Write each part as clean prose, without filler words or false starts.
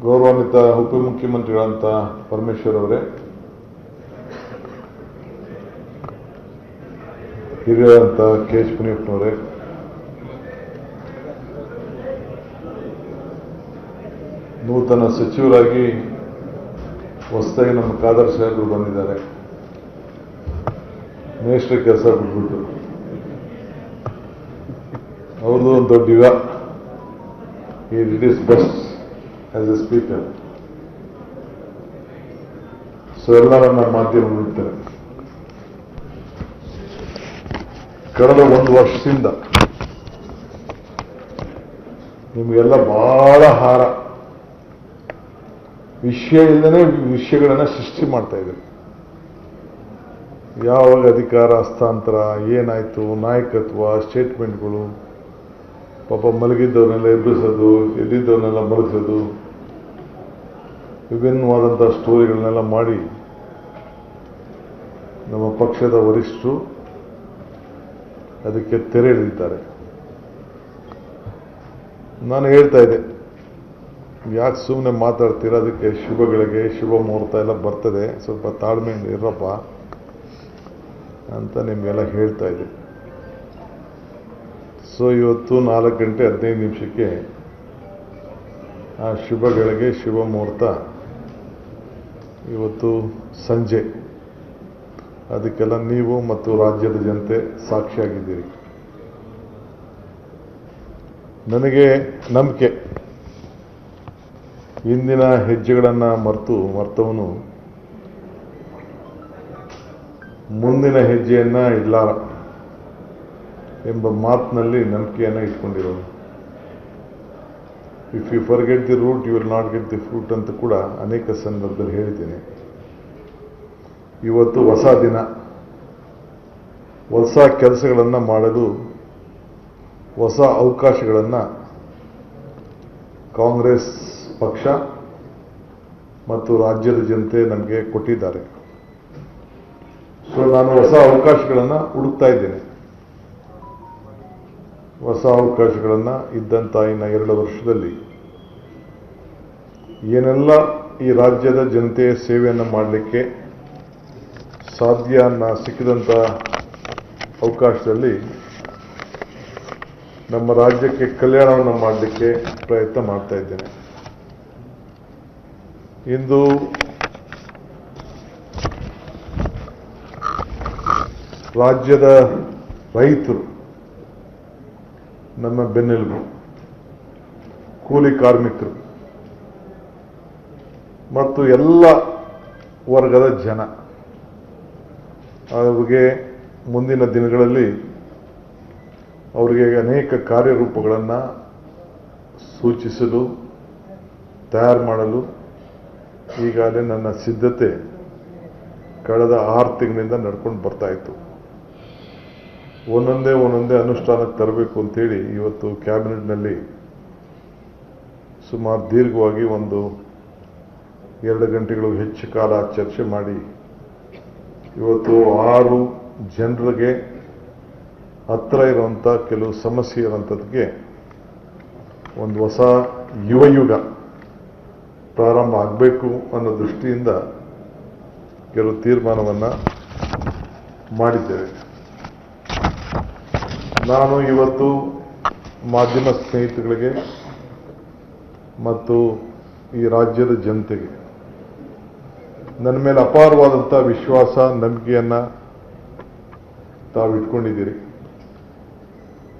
ಗೌರವಾನ್ವಿತ ಉಪಮುಖ್ಯಮಂತ್ರಿಗಳಂತ ಪರಮೇಶ್ವರ್ ಅವರೇ, ಹಿರಿಯರಂತ K H ಮುನಿಯಪ್ಪನವರೇ, ನೂತನ ಸಚಿವರಾಗಿ ಹೊಸದಾಗಿ ನಮ್ಮ ಖಾದರ್ ಸಾಹೇಬರು ಬಂದಿದ್ದಾರೆ. ಮೇಷ್ಟ್ರ ಕೆಲಸ ಬಿಟ್ಬಿಟ್ಟು ಅವ್ರದ್ದು ಒಂದು ದೊಡ್ಡ ಯುಗ. He did his best as a speaker. So ಎಲ್ಲ ನನ್ನ ಮಾಧ್ಯಮ ಬಿಡ್ತಾರೆ. ಕಳೆದ ಒಂದು ವರ್ಷದಿಂದ ನಿಮಗೆಲ್ಲ ಬಹಳ ಹಾರ ವಿಷಯ ಇಲ್ಲದೇ ವಿಷಯಗಳನ್ನು ಸೃಷ್ಟಿ ಮಾಡ್ತಾ ಇದ್ದಾರೆ. ಯಾವಾಗ ಅಧಿಕಾರ ಹಸ್ತಾಂತರ ಏನಾಯಿತು, ನಾಯಕತ್ವ, ಸ್ಟೇಟ್ಮೆಂಟ್ಗಳು, ಪಾಪ ಮಲಗಿದ್ದವನ್ನೆಲ್ಲ ಎಬ್ಬಿಸೋದು, ಎದ್ದಿದ್ದವನ್ನೆಲ್ಲ ಮಲಗಿಸೋದು, ವಿಭಿನ್ನವಾದಂಥ ಸ್ಟೋರಿಗಳನ್ನೆಲ್ಲ ಮಾಡಿ ನಮ್ಮ ಪಕ್ಷದ ವರಿಷ್ಠರು ಅದಕ್ಕೆ ತೆರೆ ಎಳೆದಿದ್ದಾರೆ. ನಾನು ಹೇಳ್ತಾ ಇದ್ದೆ, ಯಾಕೆ ಸುಮ್ಮನೆ ಮಾತಾಡ್ತೀರ, ಅದಕ್ಕೆ ಶುಭಗಳಿಗೆ ಶುಭ ಮುಹೂರ್ತ ಎಲ್ಲ ಬರ್ತದೆ, ಸ್ವಲ್ಪ ತಾಳ್ಮೆಯಿಂದ ಇರಪ್ಪ ಅಂತ ನಿಮಗೆಲ್ಲ ಹೇಳ್ತಾ ಇದ್ದೆ. ಸೊ ಇವತ್ತು 4:15 ಆ ಶುಭಗಳಿಗೆ ಶುಭ ಮುಹೂರ್ತ ಇವತ್ತು ಸಂಜೆ. ಅದಕ್ಕೆಲ್ಲ ನೀವು ಮತ್ತು ರಾಜ್ಯದ ಜನತೆ ಸಾಕ್ಷಿಯಾಗಿದ್ದೀರಿ. ನನಗೆ ನಂಬಿಕೆ, ಇಂದಿನ ಹೆಜ್ಜೆಗಳನ್ನು ಮರ್ತವನು ಮುಂದಿನ ಹೆಜ್ಜೆಯನ್ನು ಇಡಲಾರ ಎಂಬ ಮಾತಿನಲ್ಲಿ ನಂಬಿಕೆಯನ್ನು ಇಟ್ಕೊಂಡಿರೋನು. If you forget the root you will not get the fruit ಅಂತ ಕೂಡ ಅನೇಕ ಸಂದರ್ಭದಲ್ಲಿ ಹೇಳಿದ್ದೀನಿ. ಇವತ್ತು ಹೊಸ ದಿನ, ಹೊಸ ಕೆಲಸಗಳನ್ನು ಮಾಡಲು ಹೊಸ ಅವಕಾಶಗಳನ್ನು ಕಾಂಗ್ರೆಸ್ ಪಕ್ಷ ಮತ್ತು ರಾಜ್ಯದ ಜನತೆ ನಮಗೆ ಕೊಟ್ಟಿದ್ದಾರೆ. ಸೊ ನಾನು ಹೊಸ ಅವಕಾಶಗಳನ್ನು ಹುಡುಕ್ತಾ ಇದ್ದೇನೆ. ಹೊಸ ಅವಕಾಶಗಳನ್ನು ಇದ್ದಂಥ ಇನ್ನು 2 ವರ್ಷದಲ್ಲಿ ಏನೆಲ್ಲ ಈ ರಾಜ್ಯದ ಜನತೆಯ ಸೇವೆಯನ್ನು ಮಾಡಲಿಕ್ಕೆ ಸಾಧ್ಯ ಸಿಕ್ಕಿದಂಥ ಅವಕಾಶದಲ್ಲಿ ನಮ್ಮ ರಾಜ್ಯಕ್ಕೆ ಕಲ್ಯಾಣವನ್ನು ಮಾಡಲಿಕ್ಕೆ ಪ್ರಯತ್ನ ಮಾಡ್ತಾ ಇದ್ದೇನೆ. ಇಂದು ರಾಜ್ಯದ ರೈತರು ನಮ್ಮ ಬೆನ್ನೆಲುಬು, ಕೂಲಿ ಕಾರ್ಮಿಕರು ಮತ್ತು ಎಲ್ಲ ವರ್ಗದ ಜನ, ಅವರಿಗೆ ಮುಂದಿನ ದಿನಗಳಲ್ಲಿ ಅವರಿಗೆ ಅನೇಕ ಕಾರ್ಯರೂಪಗಳನ್ನು ಸೂಚಿಸಲು, ತಯಾರು ಮಾಡಲು ಈಗಾಗಲೇ ನನ್ನ ಸಿದ್ಧತೆ ಕಳೆದ 6 ತಿಂಗಳಿಂದ ನಡ್ಕೊಂಡು ಬರ್ತಾ ಇತ್ತು. ಒಂದೊಂದೇ ಅನುಷ್ಠಾನಕ್ಕೆ ತರಬೇಕು ಅಂತೇಳಿ ಇವತ್ತು ಕ್ಯಾಬಿನೆಟ್ನಲ್ಲಿ ಸುಮಾರು ದೀರ್ಘವಾಗಿ 2 ಗಂಟೆಗಳು ಹೆಚ್ಚು ಕಾಲ ಚರ್ಚೆ ಮಾಡಿ ಇವತ್ತು 6 ಜನರಿಗೆ ಹತ್ತಿರ ಇರುವಂಥ ಕೆಲವು ಸಮಸ್ಯೆ ಇರುವಂಥದ್ದಕ್ಕೆ ಒಂದು ಹೊಸ ಯುವಯುಗ ಪ್ರಾರಂಭ ಆಗಬೇಕು ಅನ್ನೋ ದೃಷ್ಟಿಯಿಂದ ಕೆಲವು ತೀರ್ಮಾನವನ್ನು ಮಾಡಿದ್ದೇವೆ. ನಾನು ಇವತ್ತು ಮಾಧ್ಯಮ ಸ್ನೇಹಿತರಿಗೆ ಮತ್ತು ಈ ರಾಜ್ಯದ ಜನತೆಗೆ ನನ್ನ ಮೇಲೆ ಅಪಾರವಾದಂಥ ವಿಶ್ವಾಸ, ನಂಬಿಕೆಯನ್ನು ತಾವು ಇಟ್ಕೊಂಡಿದ್ದೀರಿ.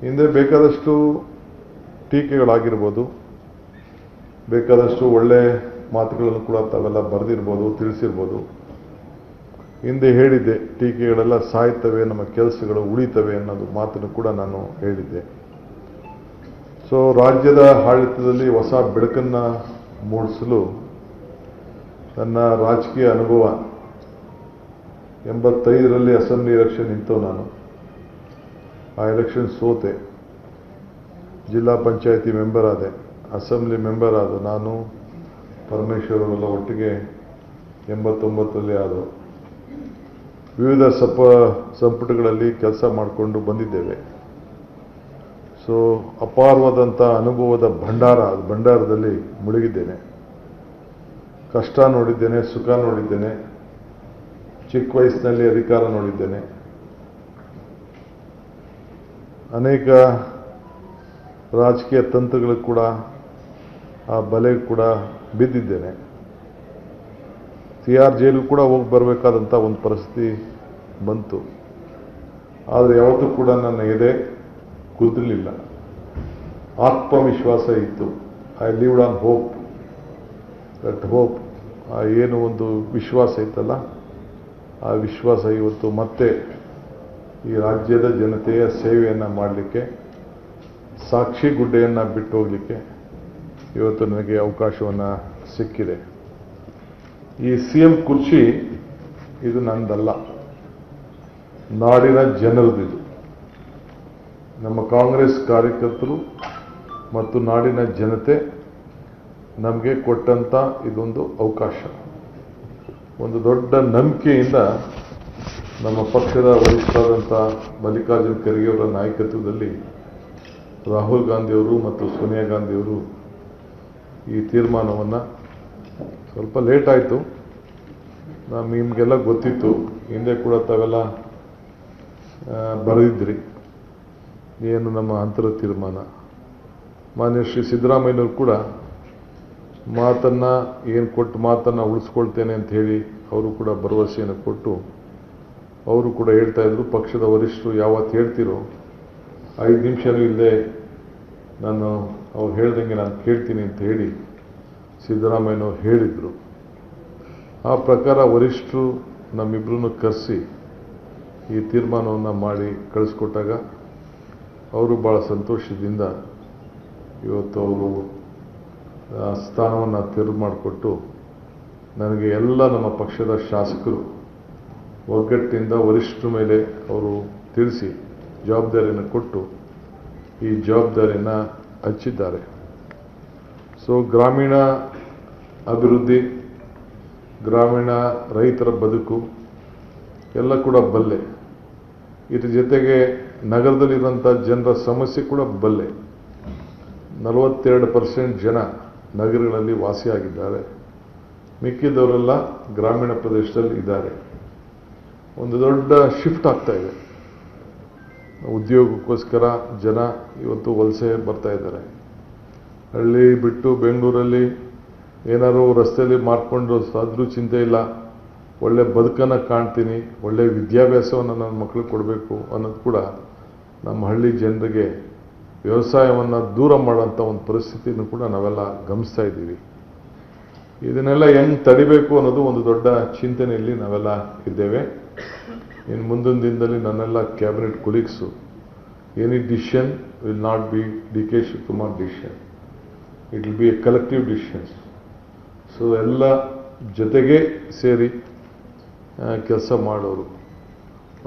ಹಿಂದೆ ಬೇಕಾದಷ್ಟು ಟೀಕೆಗಳಾಗಿರ್ಬೋದು, ಬೇಕಾದಷ್ಟು ಒಳ್ಳೆ ಮಾತುಗಳನ್ನು ಕೂಡ ತಾವೆಲ್ಲ ಬರೆದಿರ್ಬೋದು, ತಿಳಿಸಿರ್ಬೋದು. ಹಿಂದೆ ಹೇಳಿದ್ದೆ, ಟೀಕೆಗಳೆಲ್ಲ ಸಾಯ್ತವೆ, ನಮ್ಮ ಕೆಲಸಗಳು ಉಳಿತವೆ ಅನ್ನೋದು ಮಾತನ್ನು ಕೂಡ ನಾನು ಹೇಳಿದ್ದೆ. ಸೊ ರಾಜ್ಯದ ಆಡಳಿತದಲ್ಲಿ ಹೊಸ ಬೆಳಕನ್ನು ಮೂಡಿಸಲು ನನ್ನ ರಾಜಕೀಯ ಅನುಭವ 85ರಲ್ಲಿ ಅಸೆಂಬ್ಲಿ ಎಲೆಕ್ಷನ್ ನಿಂತು ನಾನು ಆ ಎಲೆಕ್ಷನ್ ಸೋತೆ. ಜಿಲ್ಲಾ ಪಂಚಾಯಿತಿ ಮೆಂಬರ್ ಆದೆ, ಅಸೆಂಬ್ಲಿ ಮೆಂಬರ್ ಆದ ನಾನು, ಪರಮೇಶ್ವರ್ ಅವರೆಲ್ಲ ಒಟ್ಟಿಗೆ 89ರಲ್ಲಿ ಆದವು. ವಿವಿಧ ಸಂಪುಟಗಳಲ್ಲಿ ಕೆಲಸ ಮಾಡಿಕೊಂಡು ಬಂದಿದ್ದೇವೆ. ಸೊ ಅಪಾರವಾದಂಥ ಅನುಭವದ ಭಂಡಾರದಲ್ಲಿ ಮುಳುಗಿದ್ದೇನೆ. ಕಷ್ಟ ನೋಡಿದ್ದೇನೆ, ಸುಖ ನೋಡಿದ್ದೇನೆ, ಚಿಕ್ಕ ವಯಸ್ಸಿನಲ್ಲಿ ಅಧಿಕಾರ ನೋಡಿದ್ದೇನೆ, ಅನೇಕ ರಾಜಕೀಯ ತಂತ್ರಗಳಿಗೆ ಕೂಡ ಆ ಬಲೆಗೆ ಕೂಡ ಬಿದ್ದಿದ್ದೇನೆ. ತಿಹಾರ್ ಜೈಲು ಕೂಡ ಹೋಗಿ ಬರಬೇಕಾದಂಥ ಒಂದು ಪರಿಸ್ಥಿತಿ ಬಂತು. ಆದರೆ ಯಾವತ್ತೂ ಕೂಡ ನನ್ನ ಎದೆ ಕುದಿರಲಿಲ್ಲ, ಆತ್ಮವಿಶ್ವಾಸ ಇತ್ತು. I lived on hope. That hope, ಏನು ಒಂದು ವಿಶ್ವಾಸ ಇತ್ತಲ್ಲ, ಆ ವಿಶ್ವಾಸ ಇವತ್ತು ಮತ್ತೆ ಈ ರಾಜ್ಯದ ಜನತೆಯ ಸೇವೆಯನ್ನು ಮಾಡಲಿಕ್ಕೆ, ಸಾಕ್ಷಿ ಗುಡ್ಡೆಯನ್ನು ಬಿಟ್ಟು ಹೋಗಲಿಕ್ಕೆ ಇವತ್ತು ನನಗೆ ಅವಕಾಶವನ್ನು ಸಿಕ್ಕಿದೆ. ಈ CM ಕುರ್ಚಿ ಇದು ನಂದಲ್ಲ, ನಾಡಿನ ಜನರದಿದು. ನಮ್ಮ ಕಾಂಗ್ರೆಸ್ ಕಾರ್ಯಕರ್ತರು ಮತ್ತು ನಾಡಿನ ಜನತೆ ನಮಗೆ ಕೊಟ್ಟಂಥ ಇದೊಂದು ಅವಕಾಶ. ಒಂದು ದೊಡ್ಡ ನಂಬಿಕೆಯಿಂದ ನಮ್ಮ ಪಕ್ಷದ ವರಿಷ್ಠರಾದಂಥ ಮಲ್ಲಿಕಾರ್ಜುನ ಖರ್ಗೆ ಅವರ ನಾಯಕತ್ವದಲ್ಲಿ ರಾಹುಲ್ ಗಾಂಧಿಯವರು ಮತ್ತು ಸೋನಿಯಾ ಗಾಂಧಿಯವರು ಈ ತೀರ್ಮಾನವನ್ನು, ಸ್ವಲ್ಪ ಲೇಟ್ ಆಯಿತು, ನಿಮಗೆಲ್ಲ ಗೊತ್ತಿತ್ತು, ಹಿಂದೆ ಕೂಡ ತಾವೆಲ್ಲ ಬರೆದಿದ್ರಿ ಏನು ನಮ್ಮ ಅಂತರ ತೀರ್ಮಾನ. ಮಾನ್ಯ ಶ್ರೀ ಸಿದ್ದರಾಮಯ್ಯನವರು ಕೂಡ ಮಾತನ್ನು ಉಳಿಸ್ಕೊಳ್ತೇನೆ ಅಂತ ಹೇಳಿ ಅವರು ಕೂಡ ಭರವಸೆಯನ್ನು ಕೊಟ್ಟು, ಅವರು ಕೂಡ ಹೇಳ್ತಾ ಇದ್ರು, ಪಕ್ಷದ ವರಿಷ್ಠರು ಯಾವತ್ತು ಹೇಳ್ತಿರೋ 5 ನಿಮಿಷನೂ ಇಲ್ಲದೆ ಅವ್ರು ಹೇಳ್ದಂಗೆ ನಾನು ಕೇಳ್ತೀನಿ ಅಂತ ಹೇಳಿ ಸಿದ್ದರಾಮಯ್ಯನವರು ಹೇಳಿದರು. ಆ ಪ್ರಕಾರ ವರಿಷ್ಠರು ನಮ್ಮಿಬ್ಬರನ್ನು ಕರೆಸಿ ಈ ತೀರ್ಮಾನವನ್ನು ಮಾಡಿ ಕಳಿಸ್ಕೊಟ್ಟಾಗ ಅವರು ಭಾಳ ಸಂತೋಷದಿಂದ ಇವತ್ತು ಅವರು ಸ್ಥಾನವನ್ನು ತೆರವು ಮಾಡಿಕೊಟ್ಟು ನನಗೆ ಎಲ್ಲ ನಮ್ಮ ಪಕ್ಷದ ಶಾಸಕರು ಒಗ್ಗಟ್ಟಿನಿಂದ ವರಿಷ್ಠರ ಮೇಲೆ ಅವರು ತಿಳಿಸಿ ಜವಾಬ್ದಾರಿಯನ್ನು ಕೊಟ್ಟು ಈ ಜವಾಬ್ದಾರಿಯನ್ನು ಹಂಚಿದ್ದಾರೆ. ಸೊ ಗ್ರಾಮೀಣ ಅಭಿವೃದ್ಧಿ, ಗ್ರಾಮೀಣ ರೈತರ ಬದುಕು ಎಲ್ಲ ಕೂಡ ಬಲ್ಲೆ. ಇದ್ರ ಜೊತೆಗೆ ನಗರದಲ್ಲಿರುವಂಥ ಜನರ ಸಮಸ್ಯೆ ಕೂಡ ಬಲ್ಲೆ. 42% ಜನ ನಗರಗಳಲ್ಲಿ ವಾಸಿಯಾಗಿದ್ದಾರೆ, ಮಿಕ್ಕಿದವರೆಲ್ಲ ಗ್ರಾಮೀಣ ಪ್ರದೇಶದಲ್ಲಿ ಇದ್ದಾರೆ. ಒಂದು ದೊಡ್ಡ ಶಿಫ್ಟ್ ಆಗ್ತಾ ಇದೆ. ಉದ್ಯೋಗಕ್ಕೋಸ್ಕರ ಜನ ಇವತ್ತು ವಲಸೆ ಬರ್ತಾ ಇದ್ದಾರೆ. ಹಳ್ಳಿ ಬಿಟ್ಟು ಬೆಂಗಳೂರಲ್ಲಿ ಏನಾದ್ರು ರಸ್ತೆಯಲ್ಲಿ ಮಾಡ್ಕೊಂಡು ಆದರೂ ಚಿಂತೆ ಇಲ್ಲ, ಒಳ್ಳೆ ಬದುಕನ್ನು ಕಾಣ್ತೀನಿ, ಒಳ್ಳೆ ವಿದ್ಯಾಭ್ಯಾಸವನ್ನು ನನ್ನ ಮಕ್ಕಳಿಗೆ ಕೊಡಬೇಕು ಅನ್ನೋದು ಕೂಡ ನಮ್ಮ ಹಳ್ಳಿ ಜನರಿಗೆ ವ್ಯವಸಾಯವನ್ನು ದೂರ ಮಾಡೋಂಥ ಒಂದು ಪರಿಸ್ಥಿತಿಯನ್ನು ಕೂಡ ನಾವೆಲ್ಲ ಗಮನಿಸ್ತಾ ಇದ್ದೀವಿ. ಇದನ್ನೆಲ್ಲ ಹೆಂಗೆ ತಡಿಬೇಕು ಅನ್ನೋದು ಒಂದು ದೊಡ್ಡ ಚಿಂತನೆಯಲ್ಲಿ ನಾವೆಲ್ಲ ಇದ್ದೇವೆ. ಇನ್ನು ಮುಂದಿನ ದಿನದಲ್ಲಿ ನನ್ನೆಲ್ಲ cabinet colleagues, any decision will not be DK Shivakumar decision, it will be A collective decisions. So ಎಲ್ಲ ಜೊತೆಗೆ ಸೇರಿ ಕೆಲಸ ಮಾಡೋರು.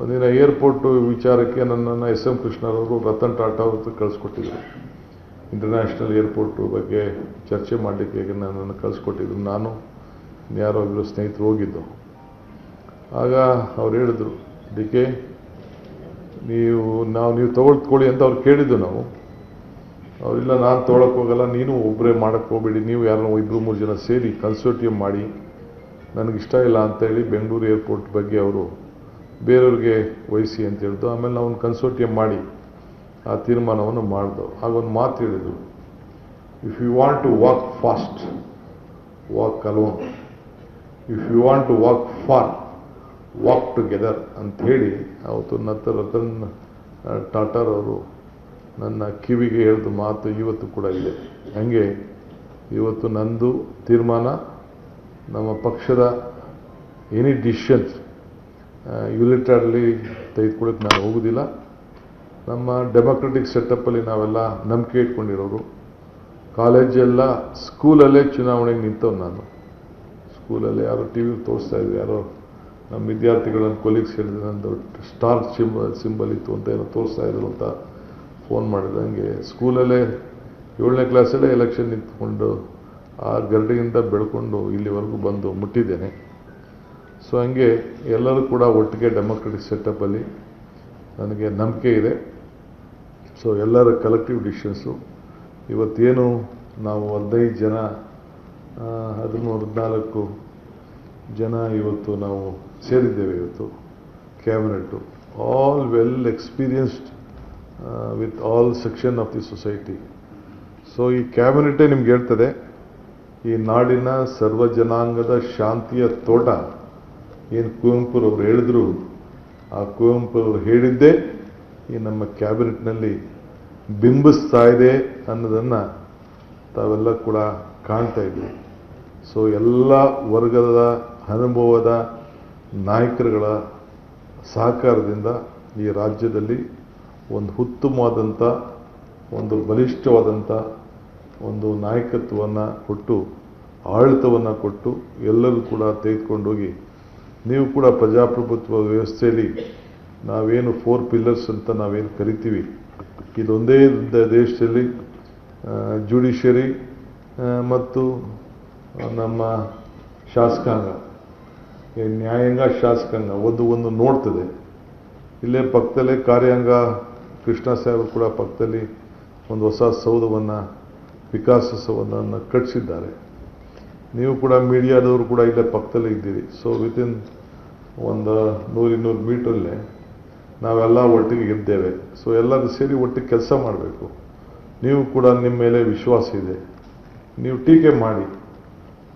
ಒಂದಿನ ಏರ್ಪೋರ್ಟು ವಿಚಾರಕ್ಕೆ ನನ್ನನ್ನು SM ಕೃಷ್ಣರವರು ರತನ್ ಟಾಟಾ ಅವರು ಕಳಿಸ್ಕೊಟ್ಟಿದ್ರು. ಇಂಟರ್ನ್ಯಾಷನಲ್ ಏರ್ಪೋರ್ಟು ಬಗ್ಗೆ ಚರ್ಚೆ ಮಾಡಲಿಕ್ಕೆ ನನ್ನನ್ನು ಕಳಿಸ್ಕೊಟ್ಟಿದ್ರು. ನಾನು ಯಾರೋ ಇಬ್ಬರು ಸ್ನೇಹಿತರು ಹೋಗಿದ್ದು. ಆಗ ಅವ್ರು ಹೇಳಿದ್ರು, DK ನೀವು ತೊಗೊಳ್ಕೊಳ್ಳಿ ಅಂತ ಅವ್ರು ಕೇಳಿದ್ದು. ಅವರಿಲ್ಲ, ನಾನು ತೊಗೊಳಕ್ಕೆ ಹೋಗಲ್ಲ, ನೀನು ಒಬ್ಬರೇ ಮಾಡೋಕ್ಕೆ ಹೋಗಬೇಡಿ, ನೀವು ಯಾರನ್ನೋ 2-3 ಜನ ಸೇರಿ ಕನ್ಸೋರ್ಟಿಯಂ ಮಾಡಿ, ನನಗಿಷ್ಟ ಇಲ್ಲ ಅಂತೇಳಿ ಬೆಂಗಳೂರು ಏರ್ಪೋರ್ಟ್ ಬಗ್ಗೆ ಅವರು ಬೇರೆಯವ್ರಿಗೆ ವಹಿಸಿ ಅಂತ ಹೇಳಿದ್ರು. ಆಮೇಲೆ ನಾವು ಒಂದು ಕನ್ಸೋರ್ಟಿಯಂ ಮಾಡಿ ಆ ತೀರ್ಮಾನವನ್ನು ಮಾಡಿದೆವು. ಆಗ ಒಂದು ಮಾತು ಹೇಳಿದರು, if you want to walk fast, walk alone, if you want to walk far, walk together ಅಂತ ಹೇಳಿ ಅವತ್ತು ರತನ್ ಟಾಟಾರವರು ನನ್ನ ಕಿವಿಗೆ ಹೇಳಿದ ಮಾತು ಇವತ್ತು ಕೂಡ ಇದೆ. ಹಾಗೆ ಇವತ್ತು ನಂದು ತೀರ್ಮಾನ, ನಮ್ಮ ಪಕ್ಷದ ಎನಿ ಡಿಸಿಷನ್ಸ್ ಯುನಿಟರ್ಲಿ ತೆಗೆದುಕೊಳ್ಳೋಕ್ಕೆ ನಾನು ಹೋಗೋದಿಲ್ಲ. ನಮ್ಮ ಡೆಮೊಕ್ರೆಟಿಕ್ ಸೆಟಪ್ಪಲ್ಲಿ ನಾವೆಲ್ಲ ನಂಬಿಕೆ ಇಟ್ಕೊಂಡಿರೋರು. ಕಾಲೇಜೆಲ್ಲ ಸ್ಕೂಲಲ್ಲೇ ಚುನಾವಣೆಗೆ ನಿಂತವ್ನು ನಾನು. ಸ್ಕೂಲಲ್ಲಿ ಯಾರೋ TV ತೋರಿಸ್ತಾ ಇದ್ರು, ಯಾರೋ ನಮ್ಮ ವಿದ್ಯಾರ್ಥಿಗಳನ್ನು ಕೊಲೀಗ್ಸ್ ಹೇಳಿದ್ರೆ ನಂದು ಸ್ಟಾರ್ ಸಿಂಬಲ್ ಇತ್ತು ಅಂತ ಏನೋ ತೋರಿಸ್ತಾ ಇದ್ರು ಅಂತ ಫೋನ್ ಮಾಡಿದ್ರು. ಹಂಗೆ ಸ್ಕೂಲಲ್ಲೇ 7ನೇ ಕ್ಲಾಸಲ್ಲೇ ಎಲೆಕ್ಷನ್ ನಿಂತ್ಕೊಂಡು ಆ ಗರಡಿಯಿಂದ ಬೆಳ್ಕೊಂಡು ಇಲ್ಲಿವರೆಗೂ ಬಂದು ಮುಟ್ಟಿದ್ದೇನೆ. ಸೊ ಹಂಗೆ ಎಲ್ಲರೂ ಕೂಡ ಒಟ್ಟಿಗೆ ಡೆಮೊಕ್ರೆಟಿಕ್ ಸೆಟಪ್ಪಲ್ಲಿ ನನಗೆ ನಂಬಿಕೆ ಇದೆ. ಸೊ ಎಲ್ಲರ ಕಲೆಕ್ಟಿವ್ ಡಿಸಿಷನ್ಸು ಇವತ್ತೇನು ನಾವು 15 ಜನ 14 ಜನ ಇವತ್ತು ನಾವು ಸೇರಿದ್ದೇವೆ. ಇವತ್ತು cabinet all well experienced with all section of the society. So ಈ ಕ್ಯಾಬಿನೆಟ್ಟೇ ನಿಮ್ಗೆ ಹೇಳ್ತದೆ, ಈ ನಾಡಿನ ಸರ್ವ ಜನಾಂಗದ ಶಾಂತಿಯ ತೋಟ ಏನು ಕುವೆಂಪುರವರು ಹೇಳಿದ್ರು, ಆ ಕುವೆಂಪುರವರು ಹೇಳಿದ್ದೇ ಈ ನಮ್ಮ ಕ್ಯಾಬಿನೆಟ್ನಲ್ಲಿ ಬಿಂಬಿಸ್ತಾ ಇದೆ ಅನ್ನೋದನ್ನು ತಾವೆಲ್ಲ ಕೂಡ ಕಾಣ್ತಾ ಇದ್ವಿ. ಸೊ ಎಲ್ಲ ವರ್ಗದ ಅನುಭವದ ನಾಯಕರುಗಳ ಸಹಕಾರದಿಂದ ಈ ರಾಜ್ಯದಲ್ಲಿ ಒಂದು ಉತ್ತಮವಾದಂಥ, ಒಂದು ಬಲಿಷ್ಠವಾದಂಥ ಒಂದು ನಾಯಕತ್ವವನ್ನು ಕೊಟ್ಟು, ಆಡಳಿತವನ್ನು ಕೊಟ್ಟು ಎಲ್ಲರೂ ಕೂಡ ತೆಗೆದುಕೊಂಡೋಗಿ, ನೀವು ಕೂಡ ಪ್ರಜಾಪ್ರಭುತ್ವ ವ್ಯವಸ್ಥೆಯಲ್ಲಿ ನಾವೇನು 4 ಪಿಲ್ಲರ್ಸ್ ಅಂತ ನಾವೇನು ಕರಿತೀವಿ, ಇದೊಂದೇ ದೇಶದಲ್ಲಿ ಜುಡಿಷರಿ ಮತ್ತು ನಮ್ಮ ಶಾಸಕಾಂಗ, ನ್ಯಾಯಾಂಗ, ಶಾಸಕಾಂಗ ಒಂದು ನೋಡ್ತದೆ. ಇಲ್ಲೇ ಪಕ್ಕದಲ್ಲೇ ಕಾರ್ಯಾಂಗ ಕೃಷ್ಣ ಸಾಹೇಬರು ಕೂಡ ಪಕ್ಕದಲ್ಲಿ ಒಂದು ಹೊಸ ಸೌಧವನ್ನು, ವಿಕಾಸವನ್ನು ಕಟ್ಟಿಸಿದ್ದಾರೆ. ನೀವು ಕೂಡ ಮೀಡಿಯಾದವರು ಕೂಡ ಇಲ್ಲೇ ಪಕ್ಕದಲ್ಲೇ ಇದ್ದೀರಿ. ಸೊ ವಿತಿನ್ ಒಂದು 100-200 ಮೀಟ್ರಲ್ಲೇ ನಾವೆಲ್ಲ ಒಟ್ಟಿಗೆ ಇದ್ದೇವೆ. ಸೊ ಎಲ್ಲರೂ ಸೇರಿ ಒಟ್ಟಿಗೆ ಕೆಲಸ ಮಾಡಬೇಕು. ನೀವು ಕೂಡ ನಿಮ್ಮ ಮೇಲೆ ವಿಶ್ವಾಸ ಇದೆ, ನೀವು ಟೀಕೆ ಮಾಡಿ,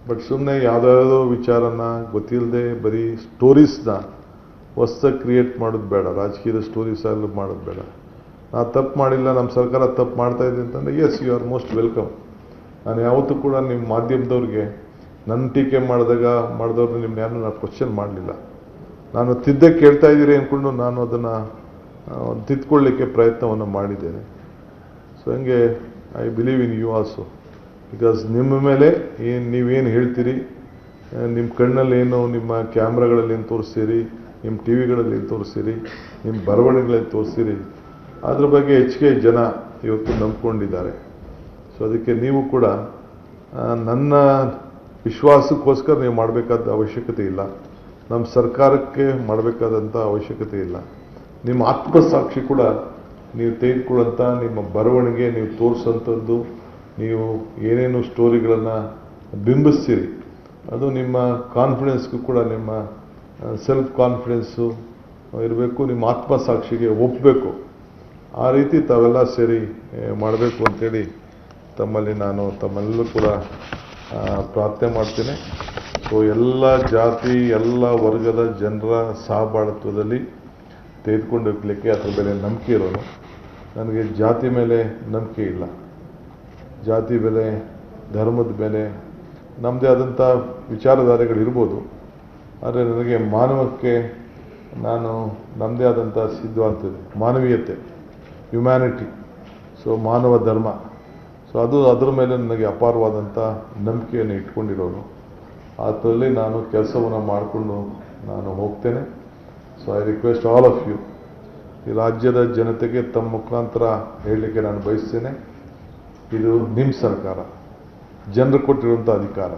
ಬಟ್ ಸುಮ್ಮನೆ ಯಾವುದಾವುದೋ ವಿಚಾರನ ಗೊತ್ತಿಲ್ಲದೆ ಬರೀ ಸ್ಟೋರೀಸ್ನ ಹೊಸ್ದಾಗಿ ಕ್ರಿಯೇಟ್ ಮಾಡೋದು ಬೇಡ. ರಾಜಕೀಯದ ಸ್ಟೋರೀಸ್ ಎಲ್ಲ ಮಾಡೋದು ಬೇಡ. ನಾವು ತಪ್ಪು ಮಾಡಿಲ್ಲ, ನಮ್ಮ ಸರ್ಕಾರ ತಪ್ಪು ಮಾಡ್ತಾ ಇದೆ ಅಂತಂದರೆ yes, you are most welcome. ನಾನು ಯಾವತ್ತೂ ಕೂಡ ನಿಮ್ಮ ಮಾಧ್ಯಮದವ್ರಿಗೆ ನನ್ನ ಟೀಕೆ ಮಾಡಿದವ್ರನ್ನ ನಿಮ್ಮನ್ನ ಯಾರು ನಾನು ಕ್ವಶನ್ ಮಾಡಲಿಲ್ಲ. ನಾನು ತಿದ್ದಕ್ಕೆ ಕೇಳ್ತಾ ಇದ್ದೀರಿ ಅಂದ್ಕೊಂಡು ನಾನು ಅದನ್ನು ತಿದ್ಕೊಳ್ಳಿಕ್ಕೆ ಪ್ರಯತ್ನವನ್ನು ಮಾಡಿದ್ದೇನೆ. ಸೊ ಹಂಗೆ I believe in you also, because ನಿಮ್ಮ ಮೇಲೆ ನೀವೇನು ಹೇಳ್ತೀರಿ, ನಿಮ್ಮ ಕಣ್ಣಲ್ಲಿ ಏನು, ನಿಮ್ಮ ಕ್ಯಾಮ್ರಾಗಳಲ್ಲಿ ಏನು ತೋರಿಸ್ತೀರಿ, ನಿಮ್ಮ ಟಿ ವಿಗಳಲ್ಲಿ ಏನು ತೋರಿಸ್ತೀರಿ, ನಿಮ್ಮ ಬರವಣಿಗೆಗಳಲ್ಲಿ ತೋರಿಸ್ತೀರಿ, ಅದ್ರ ಬಗ್ಗೆ ಹೆಚ್ಚಿಗೆ ಜನ ಇವತ್ತು ನಂಬ್ಕೊಂಡಿದ್ದಾರೆ. ಸೊ ಅದಕ್ಕೆ ನೀವು ಕೂಡ ನನ್ನ ವಿಶ್ವಾಸಕ್ಕೋಸ್ಕರ ನೀವು ಮಾಡಬೇಕಾದ ಅವಶ್ಯಕತೆ ಇಲ್ಲ, ನಮ್ಮ ಸರ್ಕಾರಕ್ಕೆ ಮಾಡಬೇಕಾದಂಥ ಅವಶ್ಯಕತೆ ಇಲ್ಲ. ನಿಮ್ಮ ಆತ್ಮಸಾಕ್ಷಿ ಕೂಡ ನೀವು ತೆಗೆದುಕೊಳ್ಳೋಂಥ ನಿಮ್ಮ ಬರವಣಿಗೆ, ನೀವು ತೋರಿಸೋಂಥದ್ದು, ನೀವು ಏನೇನು ಸ್ಟೋರಿಗಳನ್ನು ಬಿಂಬಿಸ್ತೀರಿ, ಅದು ನಿಮ್ಮ ಕಾನ್ಫಿಡೆನ್ಸ್ಗೂ ಕೂಡ, ನಿಮ್ಮ ಸೆಲ್ಫ್ ಕಾನ್ಫಿಡೆನ್ಸು ಇರಬೇಕು, ನಿಮ್ಮ ಆತ್ಮಸಾಕ್ಷಿಗೆ ಒಪ್ಪಬೇಕು. ಆ ರೀತಿ ತಾವೆಲ್ಲ ಸೇರಿ ಮಾಡಬೇಕು ಅಂತೇಳಿ ತಮ್ಮೆಲ್ಲರೂ ಕೂಡ ಪ್ರಾರ್ಥನೆ ಮಾಡ್ತೇನೆ. ಸೊ ಎಲ್ಲ ಜಾತಿ, ಎಲ್ಲ ವರ್ಗದ ಜನರ ಸಹಬಾಳ್ವದಲ್ಲಿ ತೆಗೆದುಕೊಂಡು ಹೋಗ್ಲಿಕ್ಕೆ ಅದ್ರ ಮೇಲೆ ನಂಬಿಕೆ ಇರೋನು. ನನಗೆ ಜಾತಿ ಮೇಲೆ ನಂಬಿಕೆ ಇಲ್ಲ, ಜಾತಿ ಮೇಲೆ, ಧರ್ಮದ ಮೇಲೆ ನಮ್ಮದೇ ಆದಂಥ ವಿಚಾರಧಾರೆಗಳಿರ್ಬೋದು. ಆದರೆ ನನಗೆ ಮಾನವಕ್ಕೆ ನಮ್ಮದೇ ಆದಂಥ ಸಿದ್ಧಾಂತ ಇದೆ, ಮಾನವೀಯತೆ, ಹ್ಯುಮ್ಯಾನಿಟಿ. ಸೊ ಮಾನವ ಧರ್ಮ, ಸೊ ಅದರ ಮೇಲೆ ನನಗೆ ಅಪಾರವಾದಂಥ ನಂಬಿಕೆಯನ್ನು ಇಟ್ಕೊಂಡಿರೋನು. ಅದರಲ್ಲಿ ನಾನು ಕೆಲಸವನ್ನು ಮಾಡಿಕೊಂಡು ನಾನು ಹೋಗ್ತೇನೆ. So I request all of you, ಈ ರಾಜ್ಯದ ಜನತೆಗೆ ತಮ್ಮ ಮುಖಾಂತರ ಹೇಳಲಿಕ್ಕೆ ನಾನು ಬಯಸ್ತೇನೆ, ಇದು ನಿಮ್ಮ ಸರ್ಕಾರ, ಜನರು ಕೊಟ್ಟಿರುವಂಥ ಅಧಿಕಾರ.